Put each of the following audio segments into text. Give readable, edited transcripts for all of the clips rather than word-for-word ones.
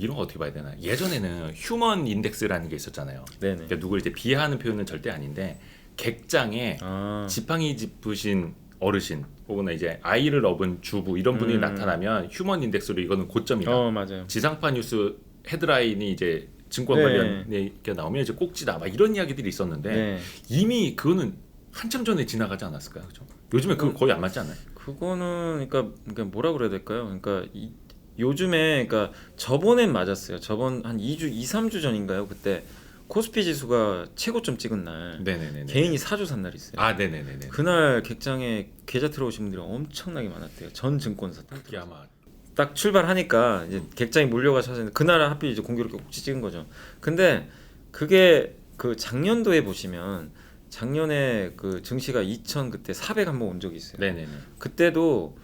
이런 거 어떻게 봐야 되나? 예전에는 휴먼 인덱스라는 게 있었잖아요. 네네. 그러니까 누굴 이제 비하하는 표현은 절대 아닌데 객장에 지팡이 짚으신 어르신 혹은 이제 아이를 업은 주부 이런 분이 나타나면 휴먼 인덱스로 이거는 고점이다. 맞아요. 지상파 뉴스 헤드라인이 이제 증권 네. 관련 얘기가 나오면 이제 꼭지다 막 이런 이야기들이 있었는데 네. 이미 그거는 한참 전에 지나가지 않았을까요? 그죠? 요즘에 그거 거의 안 맞지 않나요? 그거는 그러니까 뭐라 그래야 될까요? 그러니까 요즘에 그러니까 저번엔 맞았어요. 저번 한 2주, 2, 3주 전인가요? 그때 코스피 지수가 최고점 찍은 날 네네네. 개인이 사주 산 날이 있어요. 아, 네네네. 그날 객장에 계좌 들어오신 분들이 엄청나게 많았대요. 전 증권사 그게 아마 딱 출발하니까 이제 객장이 몰려가서 하셨는데 그날 하필 이제 공교롭게 꼭지 찍은 거죠. 근데 그게 그 작년도에 보시면 작년에 그 증시가 2천 그때 400 한번 온 적이 있어요. 네네네. 그때도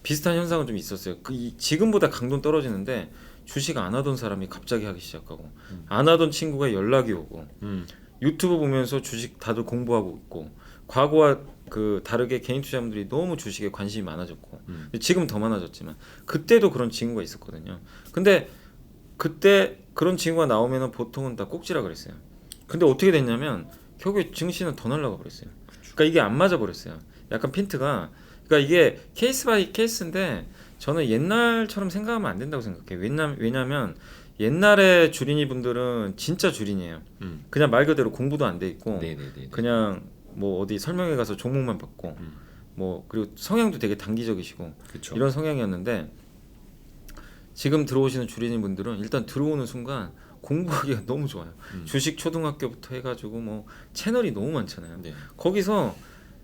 비슷한 현상은 좀 있었어요. 지금보다 강도는 떨어지는데 주식 안 하던 사람이 갑자기 하기 시작하고 안 하던 친구가 연락이 오고 유튜브 보면서 주식 다들 공부하고 있고 과거와 그 다르게 개인 투자자분들이 너무 주식에 관심이 많아졌고 지금 더 많아졌지만 그때도 그런 징후가 있었거든요. 근데 그때 그런 징후가 나오면은 보통은 다 꼭지라 그랬어요. 근데 어떻게 됐냐면 결국에 증시는 더 날아가 버렸어요. 그러니까 이게 안 맞아 버렸어요. 약간 핀트가 그러니까 이게 케이스 바이 케이스인데 저는 옛날처럼 생각하면 안 된다고 생각해요. 왜냐면 옛날에 주린이 분들은 진짜 주린이에요. 그냥 말 그대로 공부도 안 돼 있고 네네네. 그냥 뭐 어디 설명회 가서 종목만 받고 뭐 그리고 성향도 되게 단기적이시고 그쵸. 이런 성향이었는데 지금 들어오시는 주린이 분들은 일단 들어오는 순간 공부하기가 너무 좋아요. 주식 초등학교부터 해가지고 뭐 채널이 너무 많잖아요. 네. 거기서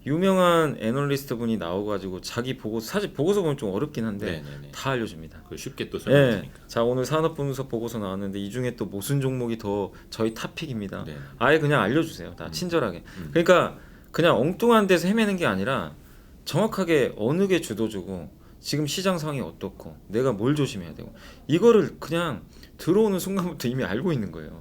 유명한 애널리스트 분이 나와가지고 자기 보고서 사실 보고서 보면 좀 어렵긴 한데 네네네. 다 알려줍니다. 그 쉽게 또 네. 설명하니까. 자 오늘 산업분석 보고서 나왔는데 이 중에 또 무슨 종목이 더 저희 탑픽입니다. 네. 아예 그냥 알려주세요. 다 친절하게. 그러니까 그냥 엉뚱한 데서 헤매는 게 아니라 정확하게 어느 게 주도주고 지금 시장 상황이 어떻고 내가 뭘 조심해야 되고 이거를 그냥 들어오는 순간부터 이미 알고 있는 거예요.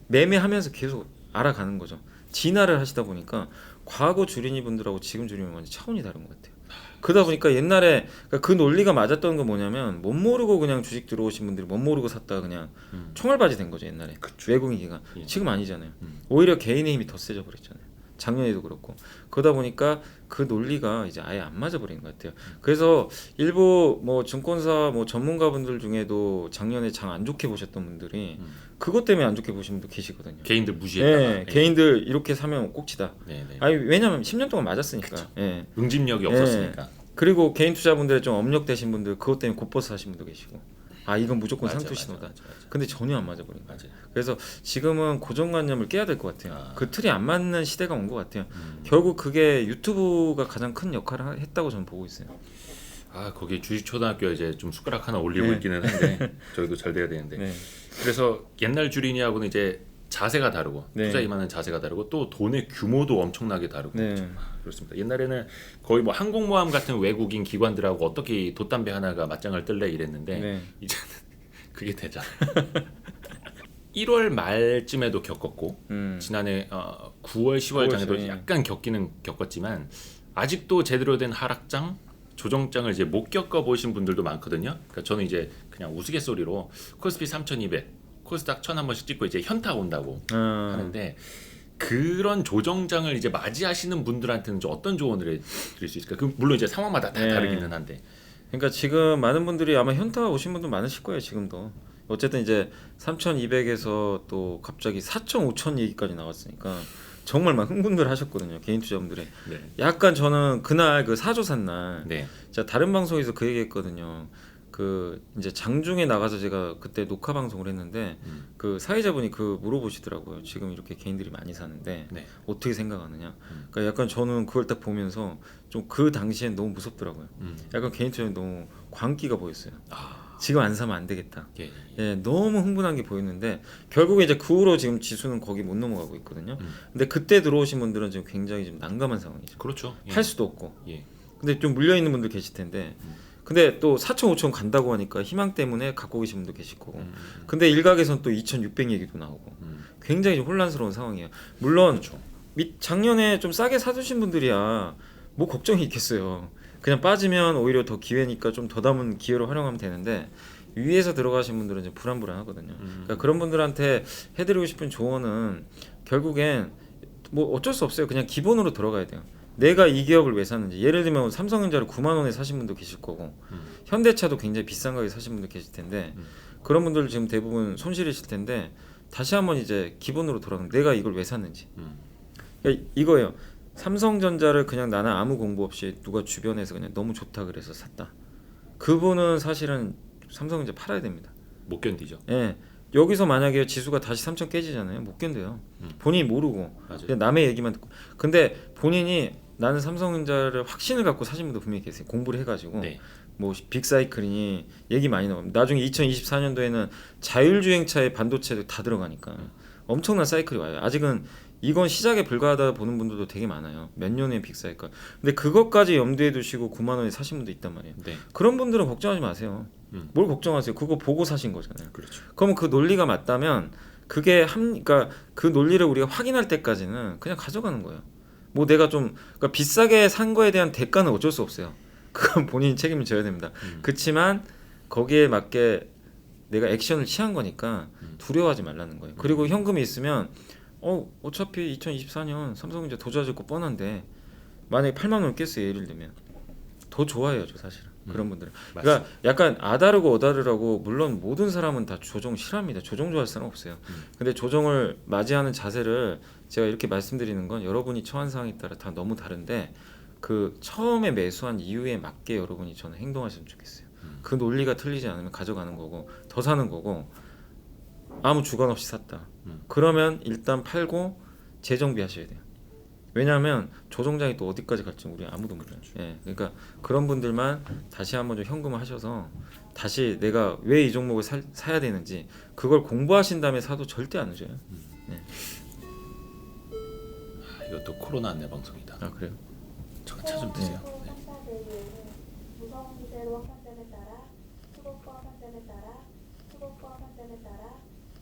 매매하면서 계속 알아가는 거죠. 진화를 하시다 보니까 과거 주린이 분들하고 지금 주린이 분은 차원이 다른 것 같아요. 그러다 보니까 옛날에 그러니까 그 논리가 맞았던 건 뭐냐면 못 모르고 그냥 주식 들어오신 분들이 못 모르고 샀다가 그냥 총알바지 된 거죠 옛날에. 외국인기가. 예. 지금 아니잖아요. 오히려 개인의 힘이 더 세져 버렸잖아요. 작년에도 그렇고 그러다 보니까 그 논리가 이제 아예 안 맞아 버린 것 같아요. 그래서 일부 뭐 증권사 뭐 전문가분들 중에도 작년에 장 안 좋게 보셨던 분들이 그것 때문에 안 좋게 보신 분도 계시거든요. 개인들 무시했다가. 네, 개인들 이렇게 사면 꼭지다. 네네. 아니 왜냐면 10년 동안 맞았으니까. 예. 응집력이 없었으니까. 그리고 개인 투자분들의 좀 업력되신 분들 그것 때문에 곧버스 하신 분도 계시고. 아 이건 무조건 맞아, 상투 신호다. 맞아. 근데 전혀 안 맞아 버린 거예요. 맞아요. 그래서 지금은 고정관념을 깨야 될 것 같아요. 그 틀이 안 맞는 시대가 온 것 같아요. 음. 결국 그게 유튜브가 가장 큰 역할을 했다고 저는 보고 있어요. 아 거기 주식 초등학교 이제 좀 숟가락 하나 올리고 네. 있기는 한데 저희도 잘 돼야 되는데. 네. 그래서 옛날 주린이하고는 이제 자세가 다르고 네. 투자 임하는 자세가 다르고 또 돈의 규모도 엄청나게 다르고 네. 그렇습니다. 옛날에는 거의 뭐 항공모함 같은 외국인 기관들하고 어떻게 돛담배 하나가 맞짱을 뜰래 이랬는데 네. 이제는 그게 되잖아요. 1월 말쯤에도 겪었고 지난해 9월 10월 장에도 예. 약간 겪었지만 아직도 제대로 된 하락장 조정장을 이제 못 겪어 보신 분들도 많거든요. 그러니까 저는 이제 그냥 우스갯소리로 코스피 3,200, 코스닥 1,000 한 번씩 찍고 이제 현타 온다고 하는데 그런 조정장을 이제 맞이하시는 분들한테는 좀 어떤 조언을 드릴 수 있을까? 그 물론 이제 상황마다 다 네. 다르기는 한데. 그러니까 지금 많은 분들이 아마 현타 오신 분도 많으실 거예요. 지금도. 어쨌든 이제 3,200에서 또 갑자기 4,500 얘기까지 나왔으니까 정말 막 흥분들 하셨거든요. 개인 투자분들이. 네. 약간 저는 그날 그 사조 산 날 네. 제가 다른 방송에서 그 얘기했거든요. 그 이제 장중에 나가서 제가 그때 녹화 방송을 했는데 그 사회자분이 그 물어보시더라고요. 지금 이렇게 개인들이 많이 사는데 네. 어떻게 생각하느냐. 그러니까 약간 저는 그걸 딱 보면서 좀 그 당시엔 너무 무섭더라고요. 약간 개인 투자에 너무 광기가 보였어요. 지금 안 사면 안 되겠다. 예. 예, 너무 흥분한 게 보였는데 결국에 이제 그 후로 지금 지수는 거기 못 넘어가고 있거든요. 근데 그때 들어오신 분들은 지금 굉장히 좀 난감한 상황이죠. 그렇죠. 예. 할 수도 없고. 예. 근데 좀 물려 있는 분들 계실 텐데. 근데 또 4,500 간다고 하니까 희망 때문에 갖고 계신 분도 계시고. 근데 일각에선 또 2,600 얘기도 나오고. 굉장히 좀 혼란스러운 상황이에요. 물론 그렇죠. 작년에 좀 싸게 사두신 분들이야 뭐 걱정이 있겠어요. 그냥 빠지면 오히려 더 기회니까 좀 더 담은 기회로 활용하면 되는데 위에서 들어가신 분들은 이제 불안불안하거든요. 그러니까 그런 분들한테 해드리고 싶은 조언은 결국엔 뭐 어쩔 수 없어요. 그냥 기본으로 들어가야 돼요. 내가 이 기업을 왜 샀는지. 예를 들면 삼성전자를 9만 원에 사신 분도 계실 거고 현대차도 굉장히 비싼 가격에 사신 분도 계실 텐데 그런 분들 지금 대부분 손실이실 텐데 다시 한번 이제 기본으로 돌아가면 내가 이걸 왜 샀는지. 그러니까 이거예요. 삼성전자를 그냥 나는 아무 공부 없이 누가 주변에서 그냥 너무 좋다 그래서 샀다. 그분은 사실은 삼성전자 팔아야 됩니다. 못 견디죠. 예. 여기서 만약에 지수가 다시 3천 깨지잖아요. 못 견뎌요. 본인이 모르고 맞아요. 그냥 남의 얘기만 듣고. 근데 본인이 나는 삼성전자를 확신을 갖고 사신 분도 분명히 계세요. 공부를 해가지고 네. 뭐 빅사이클이니 얘기 많이 나옵니다. 나중에 2024년도에는 자율주행차에 반도체도 다 들어가니까 엄청난 사이클이 와요. 아직은 이건 시작에 불과하다 보는 분들도 되게 많아요. 몇 년의 빅사이클. 근데 그것까지 염두에 두시고 9만 원에 사신 분도 있단 말이에요. 네. 그런 분들은 걱정하지 마세요. 뭘 걱정하세요? 그거 보고 사신 거잖아요. 그렇죠. 그러면 그 논리가 맞다면 그게 그러니까 그 논리를 우리가 확인할 때까지는 그냥 가져가는 거예요. 뭐 내가 좀 그러니까 비싸게 산 거에 대한 대가는 어쩔 수 없어요. 그건 본인이 책임을 져야 됩니다. 그렇지만 거기에 맞게 내가 액션을 취한 거니까 두려워하지 말라는 거예요. 그리고 현금이 있으면 어차피 2024년 삼성전자 도저해질 거 뻔한데 만약에 8만 원 깼어요. 예를 들면 더 좋아해야죠 사실은. 그런 분들은. 그러니까 약간 아다르고 어다르라고 물론 모든 사람은 다 조정 싫어합니다. 조정 좋아할 사람 없어요. 근데 조정을 맞이하는 자세를 제가 이렇게 말씀드리는 건 여러분이 처한 상황에 따라 다 너무 다른데 그 처음에 매수한 이유에 맞게 여러분이 저는 행동하시면 좋겠어요. 그 논리가 틀리지 않으면 가져가는 거고 더 사는 거고 아무 주관 없이 샀다. 그러면 일단 팔고 재정비하셔야 돼요. 왜냐하면 조정장이 또 어디까지 갈지 우리 아무도 몰라요. 예, 그러니까 그런 분들만 다시 한번 좀 현금을 하셔서 다시 내가 왜 이 종목을 사야 되는지 그걸 공부하신 다음에 사도 절대 안 늦어요. 이것도 코로나 안내 방송이다. 아 그래요? 잠깐 차 좀 드세요. 네. 무서운 기세로 판정에 따라 수도권 판정에 따라 수도권 판정에 따라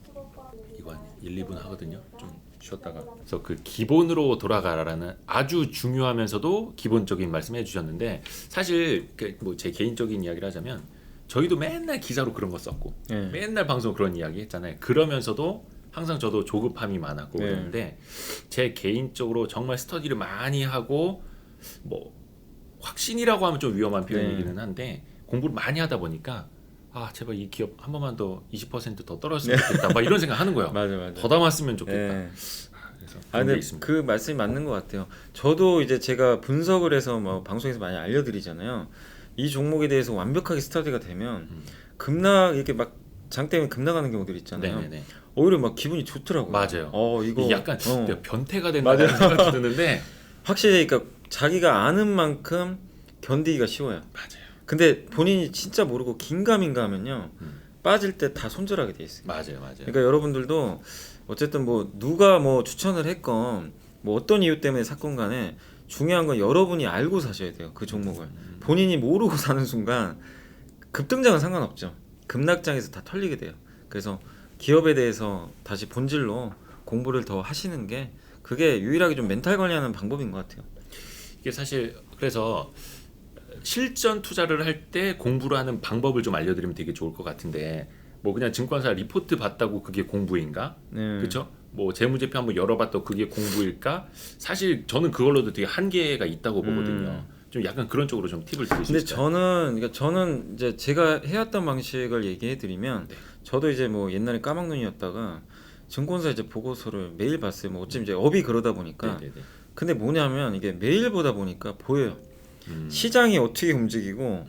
수도권 이거 한 1, 2분 하거든요. 좀 쉬었다가. 그래서 그 기본으로 돌아가라는 아주 중요하면서도 기본적인 말씀해 주셨는데 사실 뭐 제 개인적인 이야기를 하자면 저희도 맨날 기사로 그런 거 썼고 맨날 방송 그런 이야기 했잖아요. 그러면서도 항상 저도 조급함이 많았고 그랬는데 제 개인적으로 정말 스터디를 많이 하고 뭐 확신이라고 하면 좀 위험한 표현이기는 한데 공부를 많이 하다 보니까 아 제발 이 기업 한 번만 더 20%더 떨어졌으면 좋겠다 막 이런 생각 하는 거예요. 맞아. 더 담았으면 좋겠다. 그래서 그런 게 근데 있습니다. 그 말씀이 맞는 것 같아요. 저도 이제 제가 분석을 해서 뭐 방송에서 많이 알려드리잖아요. 이 종목에 대해서 완벽하게 스터디가 되면 급락 이렇게 막 장 때문에 급락하는 경우들 있잖아요. 네네네. 오히려 막 기분이 좋더라고요. 맞아요. 이거 이게 약간 내가 변태가 된다 맞아요. 는 생각이 드는데 확실히 그러니까 자기가 아는 만큼 견디기가 쉬워요. 맞아요. 근데 본인이 진짜 모르고 긴가민가 하면요 빠질 때 다 손절하게 돼 있어요. 맞아요. 그러니까 여러분들도 어쨌든 뭐 누가 뭐 추천을 했건 뭐 어떤 이유 때문에 샀건 간에 중요한 건 여러분이 알고 사셔야 돼요. 그 종목을 본인이 모르고 사는 순간 급등장은 상관없죠. 급락장에서 다 털리게 돼요. 그래서 기업에 대해서 다시 본질로 공부를 더 하시는 게 그게 유일하게 좀 멘탈 관리하는 방법인 것 같아요. 이게 사실 그래서 실전 투자를 할 때 공부를 하는 방법을 좀 알려드리면 되게 좋을 것 같은데 뭐 그냥 증권사 리포트 봤다고 그게 공부인가? 그렇죠? 뭐 재무제표 한번 열어봤다고 그게 공부일까? 사실 저는 그걸로도 되게 한계가 있다고 보거든요. 좀 약간 그런 쪽으로 좀 팁을 드릴 수 근데 있을까요? 저는 이제 제가 해왔던 방식을 얘기해 드리면 저도 이제 뭐 옛날에 까막눈이었다가 증권사 이제 보고서를 매일 봤어요. 뭐 어쩜 이제 업이 그러다 보니까. 네네네. 근데 뭐냐면 이게 매일 보다 보니까 보여요. 시장이 어떻게 움직이고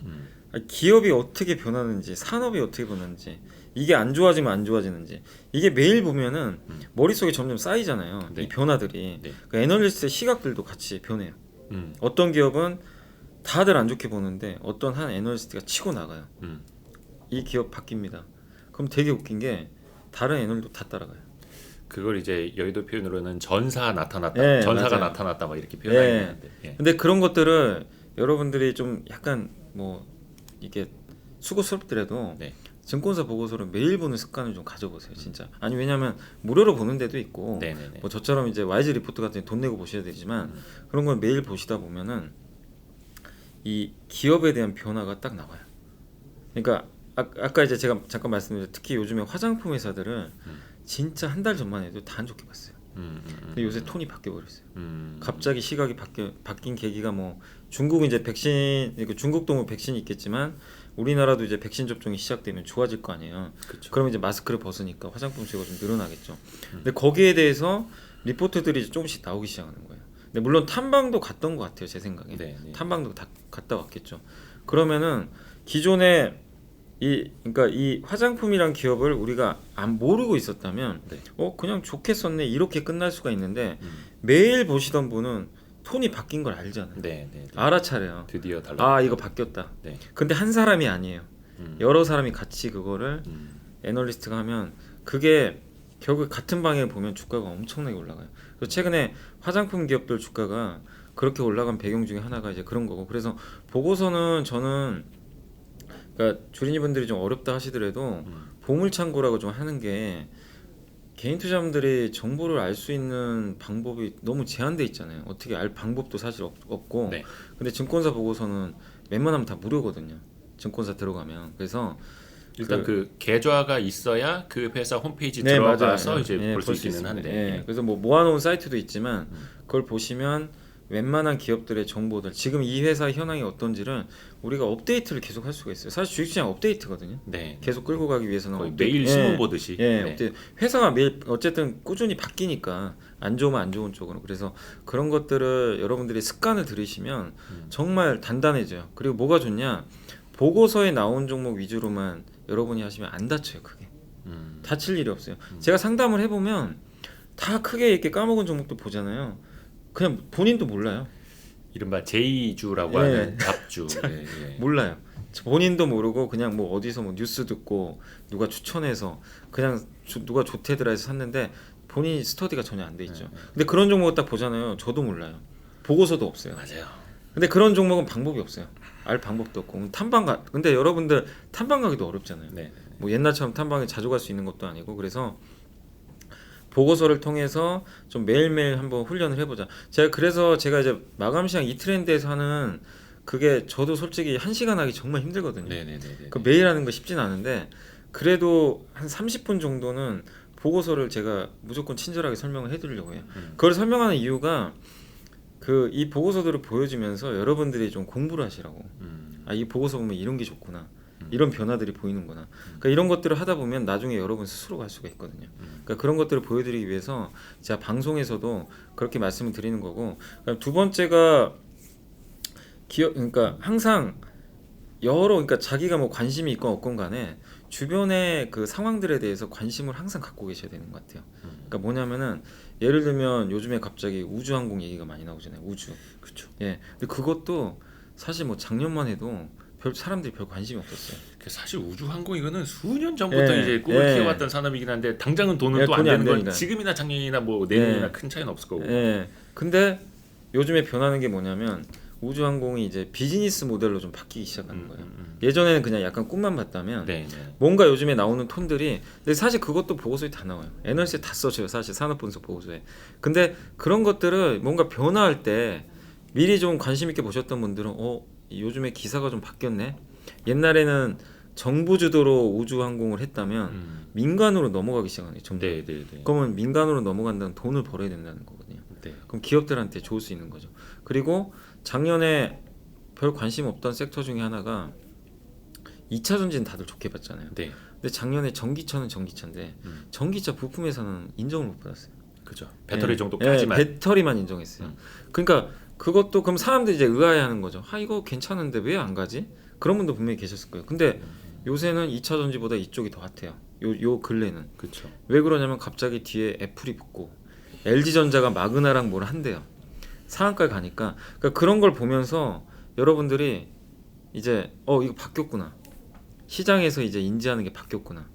기업이 어떻게 변하는지 산업이 어떻게 변하는지 이게 안 좋아지면 안 좋아지는지 이게 매일 보면은 머릿속에 점점 쌓이잖아요. 네. 이 변화들이. 네. 그 애널리스트의 시각들도 같이 변해요. 어떤 기업은 다들 안 좋게 보는데 어떤 한 애널리스트가 치고 나가요. 이 기업 바뀝니다. 그럼 되게 웃긴 게 다른 애널도 다 따라가요. 그걸 이제 여의도 표현으로는 전사 나타났다, 네, 전사가 맞아요. 나타났다 막 이렇게 표현하는데 근데 그런 것들을 여러분들이 좀 약간 뭐 이게 수고스럽더라도 네. 증권사 보고서를 매일 보는 습관을 좀 가져보세요. 진짜. 아니 왜냐면 무료로 보는 데도 있고 네네네. 뭐 저처럼 이제 YG 리포트 같은 돈 내고 보셔야 되지만 그런 걸 매일 보시다 보면은 이 기업에 대한 변화가 딱 나와요. 그러니까 아까 이제 제가 잠깐 말씀드린 특히 요즘에 화장품 회사들은 진짜 한 달 전만 해도 다 안 좋게 봤어요. 근데 요새 톤이 바뀌어 버렸어요. 갑자기 시각이 바뀐 계기가 뭐 중국은 이제 백신, 중국도 뭐 백신이 있겠지만 우리나라도 이제 백신 접종이 시작되면 좋아질 거 아니에요. 그쵸. 그러면 이제 마스크를 벗으니까 화장품 수요가 좀 늘어나겠죠. 근데 거기에 대해서 리포트들이 조금씩 나오기 시작하는 거예요. 근데 물론 탐방도 갔던 것 같아요, 제 생각에. 네, 네. 탐방도 다 갔다 왔겠죠. 그러면은 기존에 그러니까 이 화장품이란 기업을 우리가 안 모르고 있었다면 네. 그냥 좋게 썼네 이렇게 끝날 수가 있는데 매일 보시던 분은 톤이 바뀐 걸 알잖아요. 네, 네, 네. 알아차려요. 드디어 달라. 아 이거 바뀌었다. 네. 근데 한 사람이 아니에요. 여러 사람이 같이 그거를 애널리스트가 하면 그게 결국 같은 방에 보면 주가가 엄청나게 올라가요. 그래서 최근에 화장품 기업들 주가가 그렇게 올라간 배경 중에 하나가 이제 그런 거고. 그래서 보고서는 저는 그러니까 주린이분들이 좀 어렵다 하시더라도 보물창고라고 좀 하는 게 개인 투자자분들이 정보를 알 수 있는 방법이 너무 제한돼 있잖아요. 어떻게 알 방법도 사실 없고. 네. 근데 증권사 보고서는 웬만하면 다 무료거든요. 증권사 들어가면. 그래서 일단 그 계좌가 있어야 그 회사 홈페이지 네, 들어가서 맞아요. 이제 예, 볼 수 볼수 있기는 있습니다. 한데. 예, 그래서 뭐 모아놓은 사이트도 있지만 그걸 보시면 웬만한 기업들의 정보들 지금 이 회사 현황이 어떤지를 우리가 업데이트를 계속 할 수가 있어요. 사실 주식시장 업데이트거든요. 네. 계속 끌고 가기 위해서는 거의 매일 신문 보듯이. 예, 네. 업데이트. 회사가 매일 어쨌든 꾸준히 바뀌니까 안 좋으면 안 좋은 쪽으로. 그래서 그런 것들을 여러분들이 습관을 들이시면 정말 단단해져요. 그리고 뭐가 좋냐? 보고서에 나온 종목 위주로만 여러분이 하시면 안 다쳐요. 크게 다칠 일이 없어요. 제가 상담을 해보면 다 크게 이렇게 까먹은 종목도 보잖아요. 그냥 본인도 몰라요. 이른바 제2주라고 예. 하는 잡주. 예, 예. 몰라요. 본인도 모르고 그냥 뭐 어디서 뭐 뉴스 듣고 누가 추천해서 그냥 누가 좋대더라 해서 샀는데 본인 스터디가 전혀 안 돼 있죠. 근데 그런 종목을 딱 보잖아요. 저도 몰라요. 보고서도 없어요. 맞아요. 근데 그런 종목은 방법이 없어요. 알 방법도 없고 근데 여러분들 탐방 가기도 어렵잖아요. 네. 뭐 옛날처럼 탐방에 자주 갈 수 있는 것도 아니고. 그래서 보고서를 통해서 좀 매일매일 한번 훈련을 해보자. 그래서 제가 이제 마감 시장 이 트렌드에서 하는 그게 저도 솔직히 1시간 하기 정말 힘들거든요. 네, 네, 네, 네. 그 매일 하는 거 쉽진 않은데 그래도 한 30분 정도는 보고서를 제가 무조건 친절하게 설명을 해드리려고 해요. 그걸 설명하는 이유가 이 보고서들을 보여주면서 여러분들이 좀 공부를 하시라고. 이 보고서 보면 이런 게 좋구나. 이런 변화들이 보이는구나. 그러니까 이런 것들을 하다 보면 나중에 여러분 스스로가 할 수가 있거든요. 그러니까 그런 것들을 보여드리기 위해서 제가 방송에서도 그렇게 말씀을 드리는 거고. 두 번째가 그러니까 항상 그러니까 자기가 뭐 관심이 있건 없건 간에 주변의 그 상황들에 대해서 관심을 항상 갖고 계셔야 되는 것 같아요. 그러니까 뭐냐면은 예를 들면 요즘에 갑자기 우주항공 얘기가 많이 나오잖아요. 우주. 그렇죠. 예. 근데 그것도 사실 뭐 작년만 해도 사람들이 별 관심이 없었어요. 사실 우주항공 이거는 수년 전부터 예, 이제 꿈을 예. 키워왔던 산업이긴 한데 당장은 돈은 예, 또 안 돈이 안 되는 건 되니까. 지금이나 작년이나 뭐 내년이나 예. 큰 차이는 없을 거고. 예. 근데 요즘에 변하는 게 뭐냐면 우주항공이 이제 비즈니스 모델로 좀 바뀌기 시작하는 거예요. 예전에는 그냥 약간 꿈만 봤다면 네, 네. 뭔가 요즘에 나오는 톤들이 근데 사실 그것도 보고서에 다 나와요. 애널리스트에 다 써줘요. 사실 산업분석 보고서에. 근데 그런 것들을 뭔가 변화할 때 미리 좀 관심 있게 보셨던 분들은 요즘에 기사가 좀 바뀌었네. 옛날에는 정부 주도로 우주항공을 했다면 민간으로 넘어가기 시작하네요. 점점. 네, 네, 네. 그러면 민간으로 넘어간다는 돈을 벌어야 된다는 거거든요. 네. 그럼 기업들한테 좋을 수 있는 거죠. 그리고 작년에 별 관심 없던 섹터 중에 하나가 2차 전지는 다들 좋게 봤잖아요. 네. 근데 작년에 전기차는 전기차인데 전기차 부품 회사는 인정을 못 받았어요. 그죠. 배터리 예. 정도까지만. 예, 배터리만 인정했어요. 그러니까 그것도 그럼 사람들이 이제 의아해하는 거죠. 이거 괜찮은데 왜 안 가지? 그런 분도 분명히 계셨을 거예요. 근데 요새는 2차 전지보다 이쪽이 더 핫해요. 요 근래는. 그렇죠. 왜 그러냐면 갑자기 뒤에 애플이 붙고 LG전자가 마그나랑 뭘 한대요. 상한가에 가니까. 그러니까 그런 걸 보면서 여러분들이 이제 이거 바뀌었구나. 시장에서 이제 인지하는 게 바뀌었구나.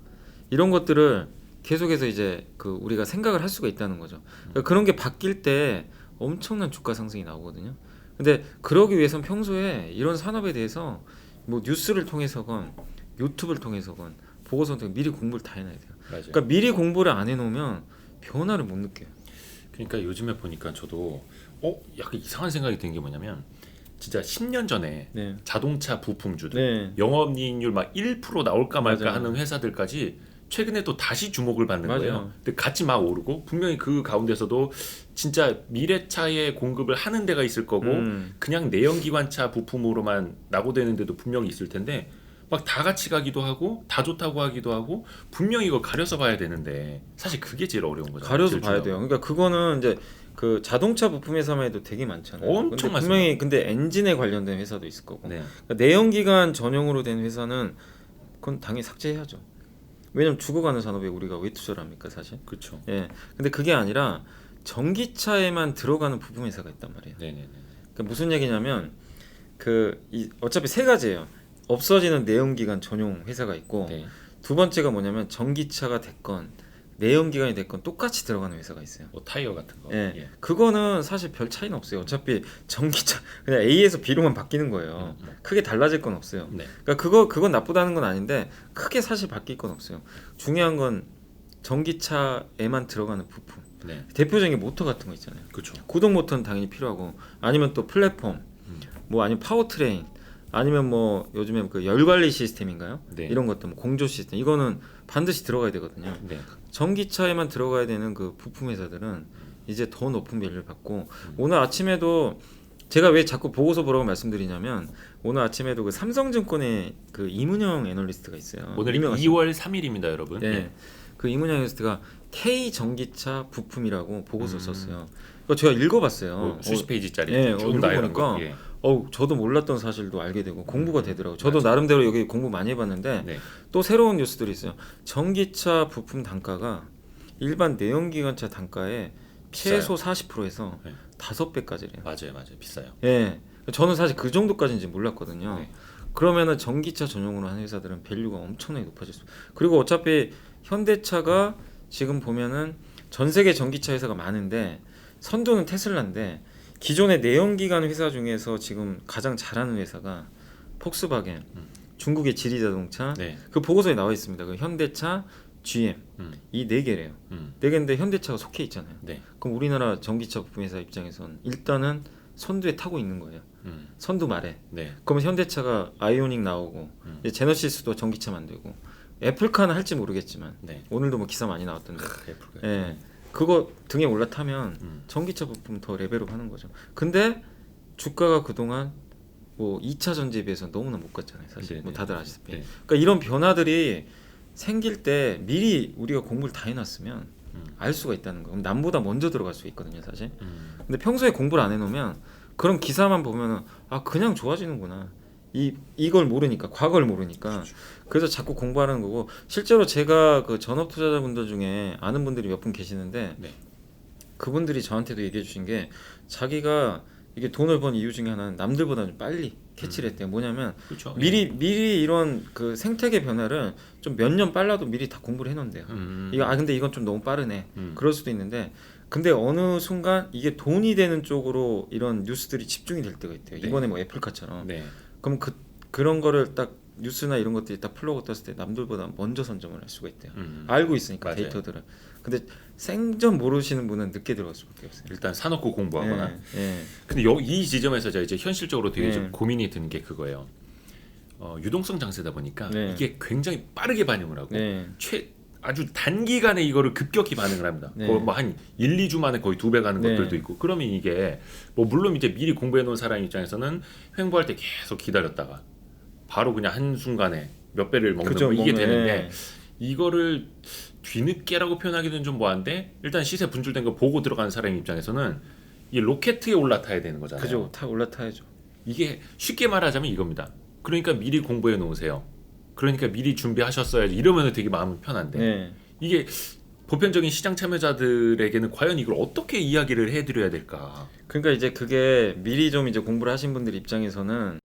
이런 것들을 계속해서 이제 우리가 생각을 할 수가 있다는 거죠. 그러니까 그런 게 바뀔 때 엄청난 주가 상승이 나오거든요. 근데 그러기 위해선 평소에 이런 산업에 대해서 뭐 뉴스를 통해서건 유튜브를 통해서건 보고서를 통해 미리 공부를 다 해놔야 돼요. 맞아요. 그러니까 미리 공부를 안 해놓으면 변화를 못 느껴요. 그러니까 요즘에 보니까 저도 약간 이상한 생각이 드는 게 뭐냐면 진짜 10년 전에 네. 자동차 부품주들 네. 영업이익률 막 1% 나올까 말까 맞아요. 하는 회사들까지 최근에 또 다시 주목을 받는 맞아요. 거예요. 근데 같이 막 오르고 분명히 그 가운데서도 진짜 미래차의 공급을 하는 데가 있을 거고 그냥 내연기관차 부품으로만 낙오되는 데도 분명히 있을 텐데 막 다 같이 가기도 하고 다 좋다고 하기도 하고 분명히 이걸 가려서 봐야 되는데 사실 그게 제일 어려운 거죠. 가려서 제일 봐야 중요한 돼요. 그러니까 그거는 이제 그 자동차 부품 회사만 해도 되게 많잖아요. 엄청 근데 분명히 근데 엔진에 관련된 회사도 있을 거고. 거. 네. 그러니까 내연기관 전용으로 된 회사는 그건 당연히 삭제해야죠. 왜냐면 죽어가는 산업에 우리가 왜 투자를 합니까, 사실? 그렇죠. 예. 근데 그게 아니라 전기차에만 들어가는 부품 회사가 있단 말이에요. 네네네. 그러니까 무슨 얘기냐면 어차피 세 가지예요. 없어지는 내연기관 전용 회사가 있고 네. 두 번째가 뭐냐면 전기차가 됐건 내연기관이 됐건 똑같이 들어가는 회사가 있어요. 뭐 타이어 같은 거. 예. 예. 그거는 사실 별 차이는 없어요. 어차피 전기차 그냥 A에서 B로만 바뀌는 거예요. 크게 달라질 건 없어요. 네. 그러니까 그건 나쁘다는 건 아닌데 크게 사실 바뀔 건 없어요. 중요한 건 전기차에만 들어가는 부품. 네. 대표적인 게 모터 같은 거 있잖아요. 그렇죠. 구동 모터는 당연히 필요하고 아니면 또 플랫폼, 뭐 아니면 파워트레인, 아니면 뭐 요즘에 그 열 관리 시스템인가요? 네. 이런 것들, 뭐 공조 시스템 이거는 반드시 들어가야 되거든요. 네. 전기차에만 들어가야 되는 그 부품 회사들은 이제 더 높은 밸류를 받고 오늘 아침에도 제가 왜 자꾸 보고서 보라고 말씀드리냐면 오늘 아침에도 그 삼성증권의 그 이문영 애널리스트가 있어요. 오늘 유명하신 2월 3일입니다, 여러분. 네. 그 이문영 애널리스트가 K 전기차 부품이라고 보고서 썼어요. 그거 제가 읽어봤어요. 뭐 수십 페이지짜리 예, 쭉 나열한 읽어보니까 거. 예. 저도 몰랐던 사실도 알게 되고 공부가 되더라고요. 저도 나름대로 여기 공부 많이 해봤는데 네. 또 새로운 뉴스들이 있어요. 전기차 부품 단가가 일반 내연기관차 단가의 최소 40%에서 네. 5배까지래요. 맞아요. 비싸요. 예, 저는 사실 그 정도까지인지 몰랐거든요. 네. 그러면은 전기차 전용으로 하는 회사들은 밸류가 엄청나게 높아질 수. 그리고 어차피 현대차가 지금 보면은 전 세계 전기차 회사가 많은데 선두는 테슬라인데 기존의 내연기관 회사 중에서 지금 가장 잘하는 회사가 폭스바겐, 중국의 지리자동차. 네. 그 보고서에 나와 있습니다. 그 현대차, GM 이 네 개래요. 네 개인데 현대차가 속해 있잖아요. 네. 그럼 우리나라 전기차 부품 회사 입장에선 일단은 선두에 타고 있는 거예요. 선두 말에. 네. 그러면 현대차가 아이오닉 나오고 이제 제너시스도 전기차 만들고 애플카는 할지 모르겠지만 네. 오늘도 뭐 기사 많이 나왔던데. 애플. 예. 그거 등에 올라타면 전기차 부품 더 레벨업 하는 거죠. 근데 주가가 그동안 뭐 2차 전지에 비해서 너무나 못 갔잖아요. 사실 네, 뭐 네. 다들 아시다시피. 네. 그러니까 이런 변화들이 생길 때 미리 우리가 공부를 다 해놨으면 알 수가 있다는 거. 그럼 남보다 먼저 들어갈 수 있거든요, 사실. 근데 평소에 공부를 안 해놓으면 그런 기사만 보면은 그냥 좋아지는구나. 이걸 모르니까, 과거를 모르니까. 그래서 자꾸 공부하는 거고, 실제로 제가 그 전업 투자자분들 중에 아는 분들이 몇 분 계시는데 네. 그분들이 저한테도 얘기해 주신 게 자기가 이게 돈을 번 이유 중에 하나는 남들보다 좀 빨리 캐치를 했대요. 뭐냐면 그렇죠. 미리 이런 그 생태계 변화를 좀 몇 년 빨라도 미리 다 공부를 해놓는데요. 근데 이건 좀 너무 빠르네. 그럴 수도 있는데 근데 어느 순간 이게 돈이 되는 쪽으로 이런 뉴스들이 집중이 될 때가 있대요. 네. 이번에 뭐 애플카처럼. 네. 그럼 그런 거를 딱 뉴스나 이런 것들이 딱 플러그 떴을 때 남들보다 먼저 선점을 할 수가 있대요. 알고 있으니까 맞아요. 데이터들을. 근데 생전 모르시는 분은 늦게 들어갈 수밖에 없어요. 일단 사놓고 공부하거나. 예. 근데 이 지점에서 제가 이제 현실적으로 되게 네. 좀 고민이 드는 게 그거예요. 유동성 장세다 보니까 네. 이게 굉장히 빠르게 반응을 하고 네. 아주 단기간에 이거를 급격히 반응을 합니다. 네. 뭐한 1, 2주 만에 거의 2배 가는 네. 것들도 있고. 그러면 이게 뭐 물론 이제 미리 공부해 놓은 사람 입장에서는 횡보할 때 계속 기다렸다가 바로 그냥 한순간에 몇 배를 먹는 그죠, 뭐 이게 먹는, 되는데 예. 이거를 뒤늦게라고 표현하기는 좀 뭐한데 일단 시세 분출된 거 보고 들어가는 사람 입장에서는 이 로켓에 올라타야 되는 거잖아요. 그죠. 다 올라타야죠. 이게 쉽게 말하자면 이겁니다. 그러니까 미리 공부해 놓으세요. 그러니까 미리 준비하셨어야지. 이러면 되게 마음은 편한데 네. 이게 보편적인 시장 참여자들에게는 과연 이걸 어떻게 이야기를 해드려야 될까? 그러니까 이제 그게 미리 좀 이제 공부를 하신 분들 입장에서는